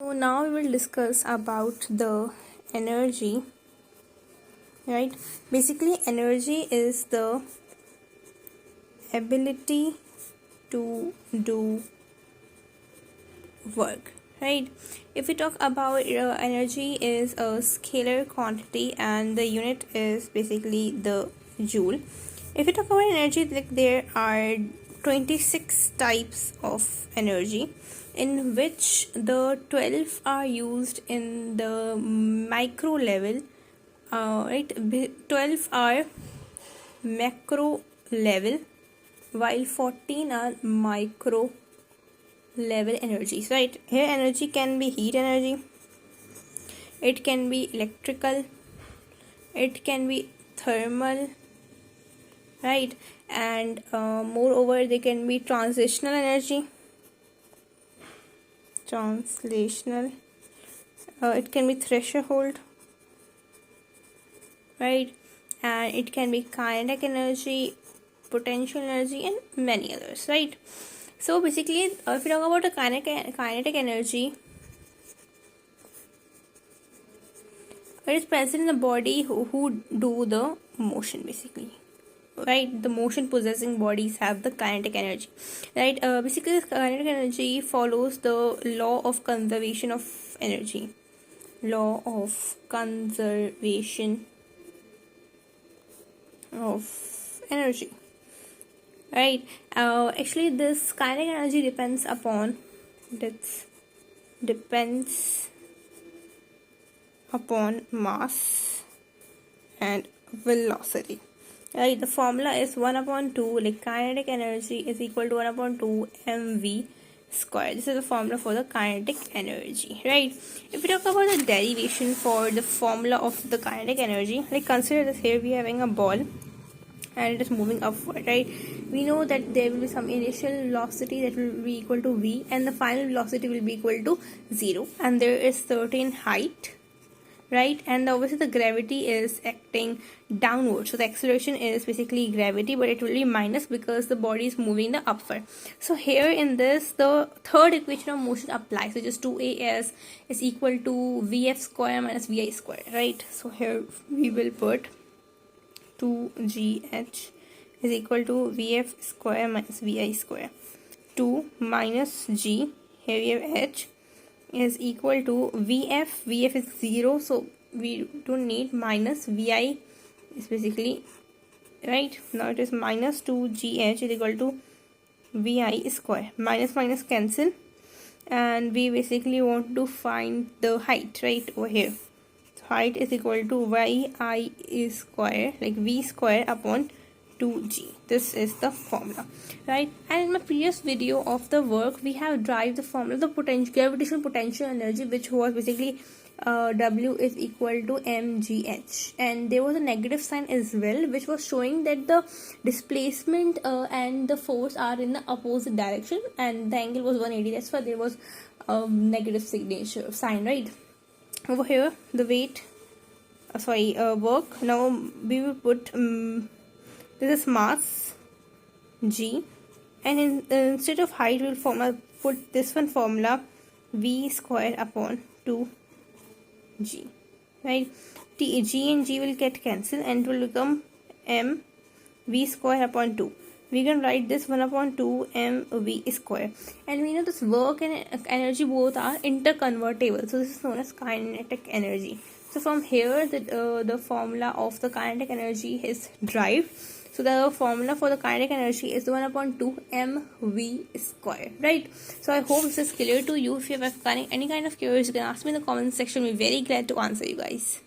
So now we will discuss about the energy, right? Basically, energy is the ability to do work, right? If we talk about energy is a scalar quantity and the unit is basically the joule. If we talk about energy, like there are 26 types of energy, in which the 12 are used in the micro level, right? 12 are macro level, while 14 are micro level energies, right? Here energy can be heat energy, it can be electrical, it can be thermal, right? And moreover they can be translational energy, it can be threshold, right? And it can be kinetic energy, potential energy, and many others, right? So basically, if you talk about a kinetic energy, it is present in the body who do the motion, basically, right? The motion possessing bodies have the kinetic energy, right? Basically, kinetic energy follows the law of conservation of energy, law of conservation of energy, right? Actually, this kinetic energy depends upon mass and velocity, right? The formula is 1 upon 2, like kinetic energy is equal to 1 upon 2 mv square. This is the formula for the kinetic energy, right? If we talk about the derivation for the formula of the kinetic energy, like consider this, here we are having a ball and it is moving upward, right? We know that there will be some initial velocity that will be equal to v, and the final velocity will be equal to 0, and there is certain height, right? And obviously the gravity is acting downward, so the acceleration is basically gravity, but it will be minus because the body is moving the upward. So here in this, the third equation of motion applies, so just 2as is equal to vf square minus vi square, right? So here we will put 2gh is equal to vf square minus vi square. 2 minus g, here we have h, is equal to vf is 0, so we don't need, minus vi is basically, right? Now it is minus 2gh is equal to vi square. Minus minus cancel, and we basically want to find the height, right? Over here, so height is equal to yi square, like v square upon 2g. This is the formula, right? And in my previous video of the work, we have derived the formula, the gravitational potential energy, which was basically W is equal to mgh, and there was a negative sign as well, which was showing that the displacement and the force are in the opposite direction, and the angle was 180. That's why there was a negative sign, right? Over here, the weight, work. Now we will put this is mass g, and instead of height we'll put this one formula, v square upon 2g, right? G and g will get cancelled and it will become m v square upon 2. We can write this 1 upon 2 m v square, and we know this work and energy both are interconvertible, so this is known as kinetic energy. So from here, the formula of the kinetic energy is derived. So the formula for the kinetic energy is 1 upon 2 mv square, right? So I hope this is clear to you. If you have any kind of queries, you can ask me in the comment section. We'll be very glad to answer you guys.